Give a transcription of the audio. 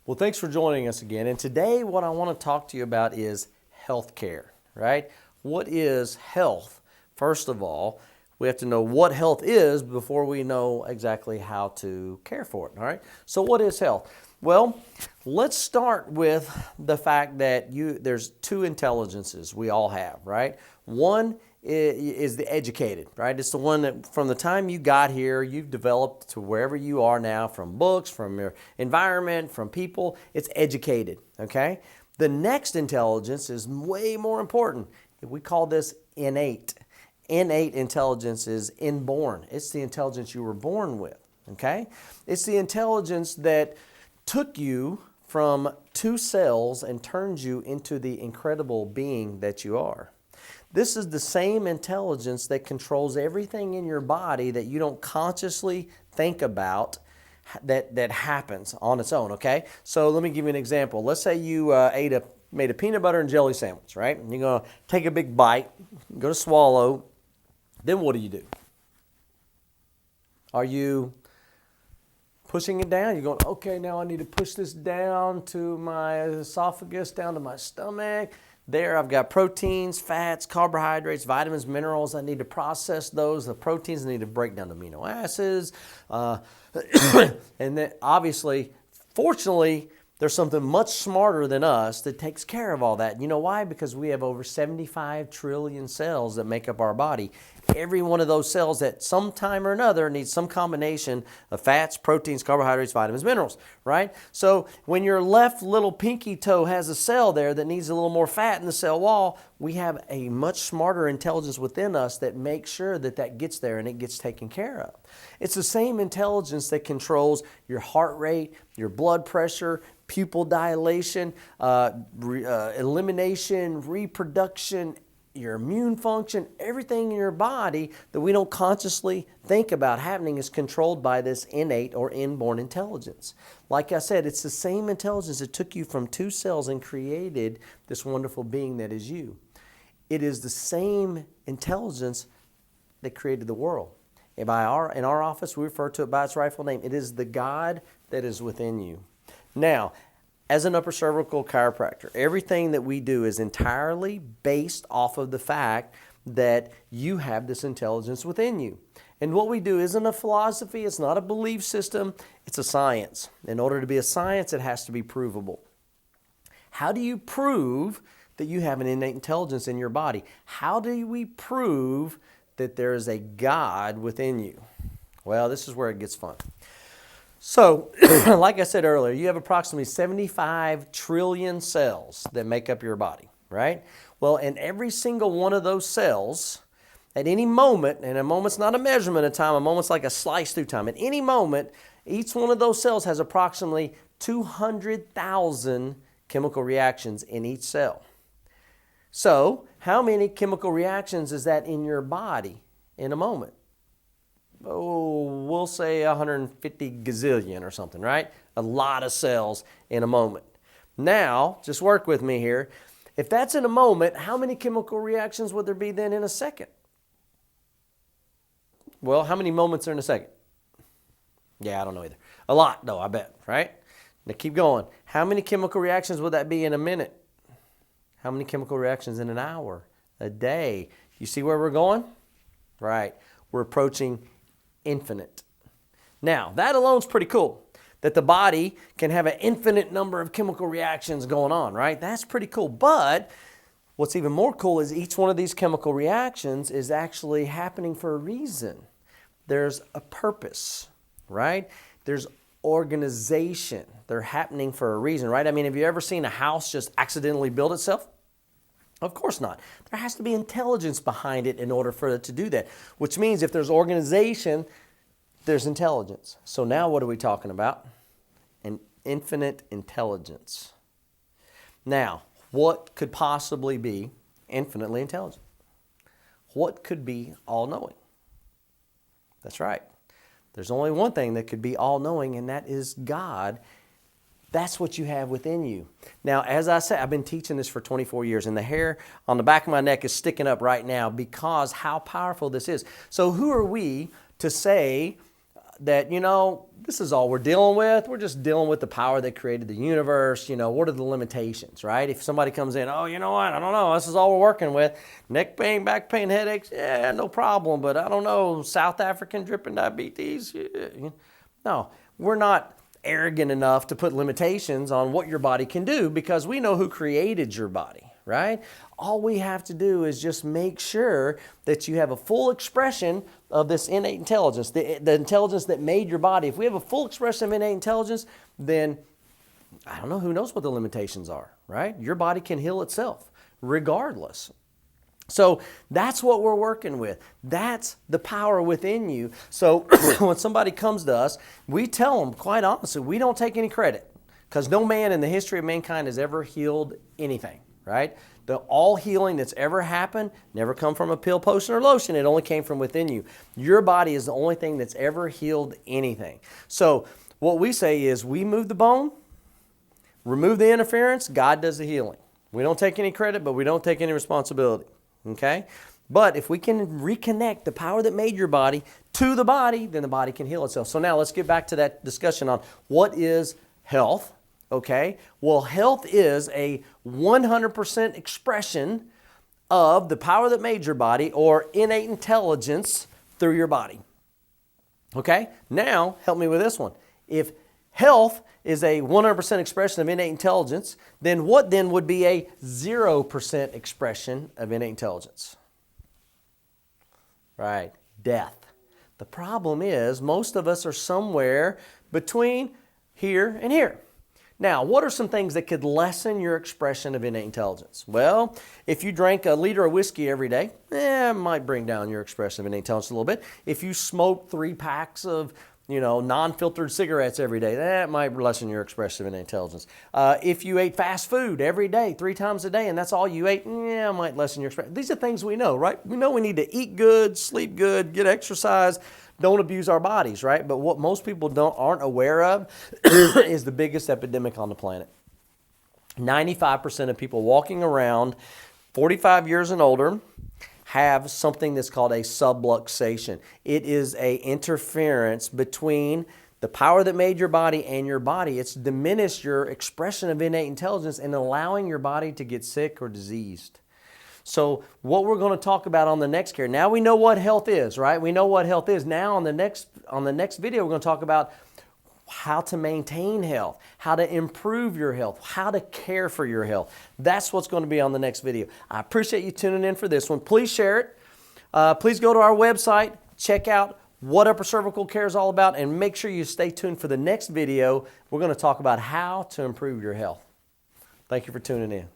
Well, thanks for joining us again. And today, what I want to talk to you about is healthcare, right? What is health? First of all, we have to know what health is before we know exactly how to care for it, all right? So what is health? Well, let's start with the fact that there's two intelligences we all have, right? One is the educated, right? It's the one that from the time you got here, you've developed to wherever you are now, from books, from your environment, from people. It's educated, okay? The next intelligence is way more important. We call this innate. Innate intelligence is inborn. It's the intelligence you were born with, okay? It's the intelligence that took you from two cells and turned you into the incredible being that you are. This is the same intelligence that controls everything in your body that you don't consciously think about that happens on its own, okay? So let me give you an example. Let's say you made a peanut butter and jelly sandwich, right? And you're going to take a big bite, go to swallow. Then what do? Are you pushing it down? You're going, okay, now I need to push this down to my esophagus, down to my stomach. There I've got proteins, fats, carbohydrates, vitamins, minerals. I need to process those. The proteins I need to break down to amino acids. And then obviously, fortunately, there's something much smarter than us that takes care of all that. You know why? Because we have over 75 trillion cells that make up our body. Every one of those cells at some time or another needs some combination of fats, proteins, carbohydrates, vitamins, minerals, right? So when your left little pinky toe has a cell there that needs a little more fat in the cell wall, we have a much smarter intelligence within us that makes sure that that gets there and it gets taken care of. It's the same intelligence that controls your heart rate, your blood pressure, pupil dilation, elimination, reproduction, your immune function, everything in your body that we don't consciously think about happening is controlled by this innate or inborn intelligence. Like I said, it's the same intelligence that took you from two cells and created this wonderful being that is you. It is the same intelligence that created the world. In our office, we refer to it by its rightful name. It is the God that is within you. Now, as an upper cervical chiropractor, everything that we do is entirely based off of the fact that you have this intelligence within you. And what we do isn't a philosophy, it's not a belief system, it's a science. In order to be a science, it has to be provable. How do you prove that you have an innate intelligence in your body? How do we prove that there is a God within you? Well, this is where it gets fun. So, like I said earlier, you have approximately 75 trillion cells that make up your body, right? Well, in every single one of those cells, at any moment, and a moment's not a measurement of time, a moment's like a slice through time. At any moment, each one of those cells has approximately 200,000 chemical reactions in each cell. So, how many chemical reactions is that in your body in a moment? Oh, we'll say 150 gazillion or something, right? A lot of cells in a moment. Now, just work with me here. If that's in a moment, how many chemical reactions would there be then in a second? Well, how many moments are in a second? Yeah, I don't know either. A lot, though, I bet, right? Now keep going. How many chemical reactions would that be in a minute? How many chemical reactions in an hour, a day? You see where we're going? Right. We're approaching infinite. Now, that alone is pretty cool, that the body can have an infinite number of chemical reactions going on, right? That's pretty cool. But what's even more cool is each one of these chemical reactions is actually happening for a reason. There's a purpose, right? There's organization. They're happening for a reason, right? I mean, have you ever seen a house just accidentally build itself? Of course not. There has to be intelligence behind it in order for it to do that, which means if there's organization, there's intelligence. So now what are we talking about? An infinite intelligence. Now, what could possibly be infinitely intelligent? What could be all-knowing? That's right. There's only one thing that could be all-knowing, and that is God. That's what you have within you. Now, as I said, I've been teaching this for 24 years, and the hair on the back of my neck is sticking up right now because how powerful this is. So who are we to say that, this is all we're dealing with. We're just dealing with the power that created the universe. What are the limitations, right? If somebody comes in, oh, you know what? I don't know. This is all we're working with. Neck pain, back pain, headaches. Yeah, no problem. But I don't know. South African dripping diabetes. Yeah. No, we're not arrogant enough to put limitations on what your body can do because we know who created your body, right? All we have to do is just make sure that you have a full expression of this innate intelligence, the intelligence that made your body. If we have a full expression of innate intelligence, then I don't know, who knows what the limitations are, right? Your body can heal itself regardless. So that's what we're working with. That's the power within you. So when somebody comes to us, we tell them, quite honestly, we don't take any credit because no man in the history of mankind has ever healed anything, right? All healing that's ever happened never come from a pill, potion, or lotion. It only came from within you. Your body is the only thing that's ever healed anything. So what we say is we move the bone, remove the interference, God does the healing. We don't take any credit, but we don't take any responsibility. Okay? But if we can reconnect the power that made your body to the body, then the body can heal itself. So now let's get back to that discussion on what is health. Okay? Well, health is a 100% expression of the power that made your body or innate intelligence through your body. Okay? Now, help me with this one. If health is a 100% expression of innate intelligence, then what then would be a 0% expression of innate intelligence? Right, death. The problem is most of us are somewhere between here and here. Now, what are some things that could lessen your expression of innate intelligence? Well, if you drank a liter of whiskey every day, it might bring down your expression of innate intelligence a little bit. If you smoke 3 packs of non-filtered cigarettes every day, that might lessen your expression of innate intelligence. If you ate fast food every day, 3 times a day, and that's all you ate, it might lessen your expression. These are things we know, right? We know we need to eat good, sleep good, get exercise, don't abuse our bodies, right? But what most people aren't aware of is the biggest epidemic on the planet. 95% of people walking around 45 years and older have something that's called a subluxation. It is an interference between the power that made your body and your body. It's diminished your expression of innate intelligence and allowing your body to get sick or diseased. So what we're going to talk about on the next care, now we know what health is, right? We know what health is. Now on the next video, we're going to talk about how to maintain health, how to improve your health, how to care for your health. That's what's going to be on the next video. I appreciate you tuning in for this one. Please share it. Please go to our website, check out what upper cervical care is all about, and make sure you stay tuned for the next video. We're going to talk about how to improve your health. Thank you for tuning in.